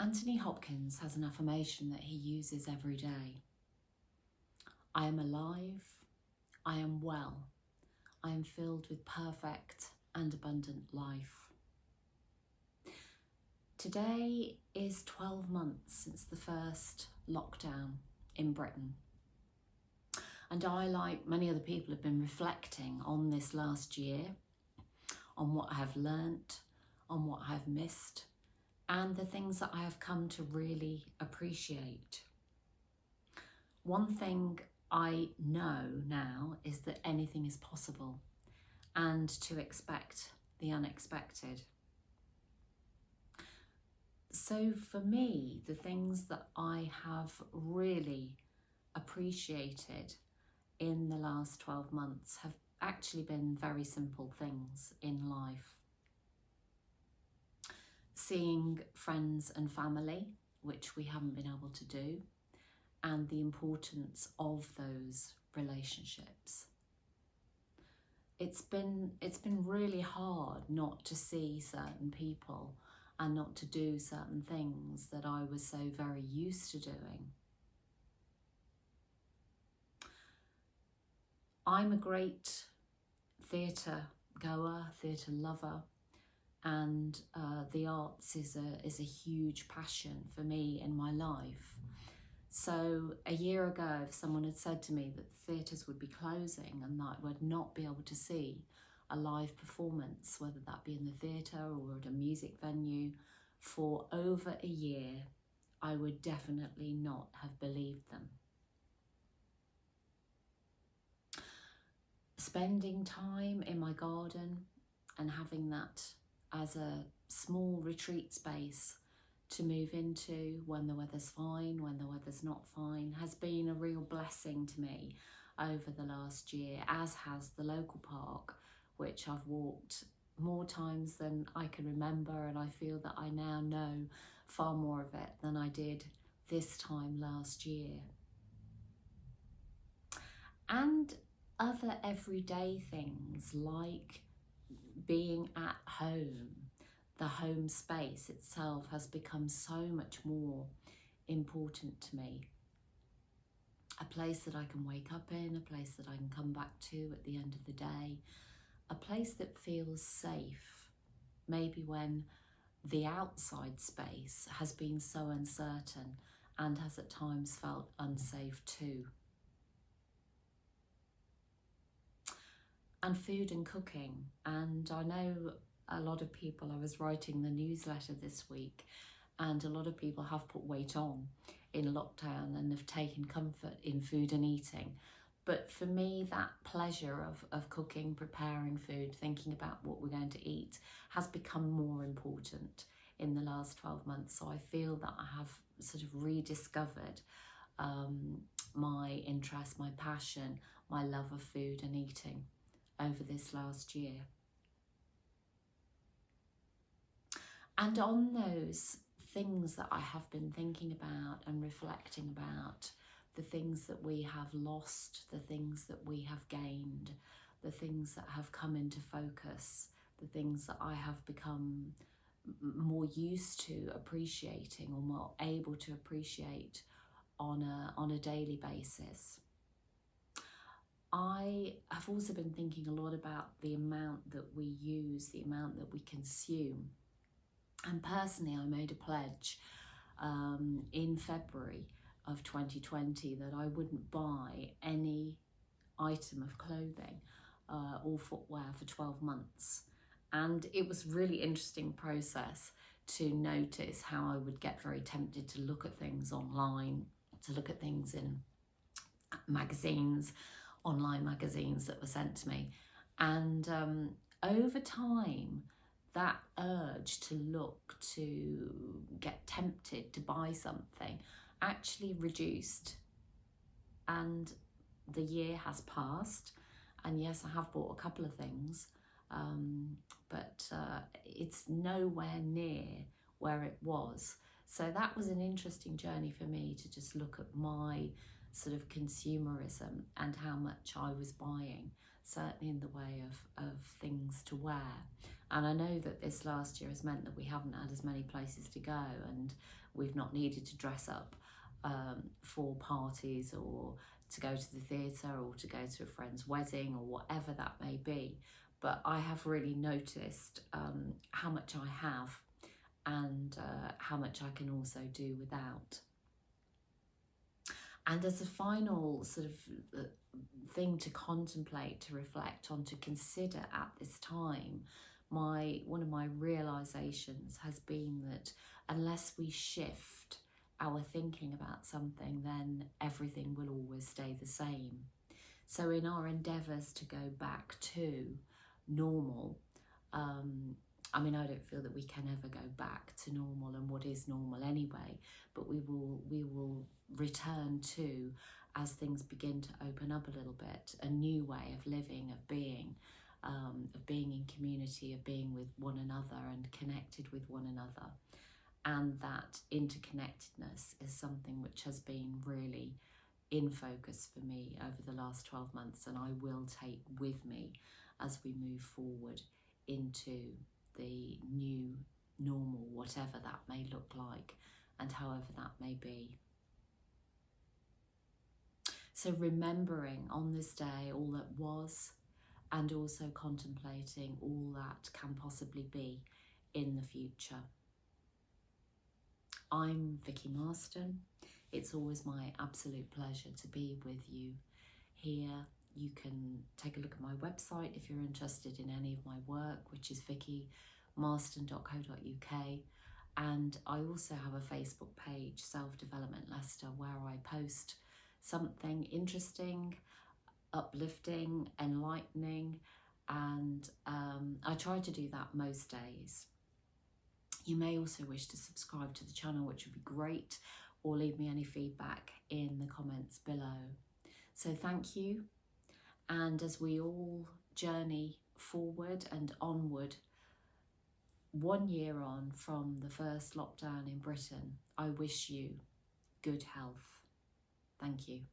Anthony Hopkins has an affirmation that he uses every day. I am alive, I am well, I am filled with perfect and abundant life. Today is 12 months since the first lockdown in Britain. And I, like many other people, have been reflecting on this last year, on what I have learnt, on what I have missed, and the things that I have come to really appreciate. One thing I know now is that anything is possible, and to expect the unexpected. So for me, the things that I have really appreciated in the last 12 months have actually been very simple things in life. Seeing friends and family, which we haven't been able to do, and the importance of those relationships. It's been really hard not to see certain people and not to do certain things that I was so very used to doing. I'm a great theatre goer, theatre lover, and the arts is a huge passion for me in my life. So a year ago, if someone had said to me that theatres would be closing and that I would not be able to see a live performance, whether that be in the theatre or at a music venue, for over a year, I would definitely not have believed them. Spending time in my garden and having that as a small retreat space to move into when the weather's fine, when the weather's not fine, has been a real blessing to me over the last year, as has the local park, which I've walked more times than I can remember, and I feel that I now know far more of it than I did this time last year. And other everyday things like being at home. The home space itself has become so much more important to me. A place that I can wake up in, a place that I can come back to at the end of the day, a place that feels safe, maybe when the outside space has been so uncertain and has at times felt unsafe too. And food and cooking, and I know a lot of people, I was writing the newsletter this week, and a lot of people have put weight on in lockdown and have taken comfort in food and eating. But for me, that pleasure of cooking, preparing food, thinking about what we're going to eat has become more important in the last 12 months. So I feel that I have sort of rediscovered my interest, my passion, my love of food and eating over this last year. And on those things that I have been thinking about and reflecting about, the things that we have lost, the things that we have gained, the things that have come into focus, the things that I have become more used to appreciating or more able to appreciate on a daily basis. I have also been thinking a lot about the amount that we use, the amount that we consume. And personally, I made a pledge in February of 2020 that I wouldn't buy any item of clothing or footwear for 12 months. And it was a really interesting process to notice how I would get very tempted to look at things online, to look at things in magazines, online magazines that were sent to me. And over time, that urge to look, to get tempted to buy something actually reduced. And the year has passed, and yes, I have bought a couple of things, but it's nowhere near where it was. So that was an interesting journey for me to just look at my sort of consumerism and how much I was buying, certainly in the way of things to wear. And I know that this last year has meant that we haven't had as many places to go, and we've not needed to dress up for parties, or to go to the theatre, or to go to a friend's wedding, or whatever that may be. But I have really noticed how much I have, and how much I can also do without. And as a final sort of thing to contemplate, to reflect on, to consider at this time, one of my realizations has been that unless we shift our thinking about something, then everything will always stay the same. So in our endeavours to go back to normal, I mean, I don't feel that we can ever go back to normal and what is normal anyway, but we will return to, as things begin to open up a little bit, a new way of living, of being in community, of being with one another and connected with one another. And that interconnectedness is something which has been really in focus for me over the last 12 months, and I will take with me as we move forward into the new normal, whatever that may look like and however that may be. So remembering on this day all that was, and also contemplating all that can possibly be in the future. I'm Vicky Marston. It's always my absolute pleasure to be with you here. You can take a look at my website if you're interested in any of my work, which is vickymarston.co.uk. And I also have a Facebook page, Self Development Leicester, where I post something interesting, uplifting, enlightening, and I try to do that most days. You may also wish to subscribe to the channel, which would be great, or leave me any feedback in the comments below. So thank you. And as we all journey forward and onward, 1 year on from the first lockdown in Britain, I wish you good health. Thank you.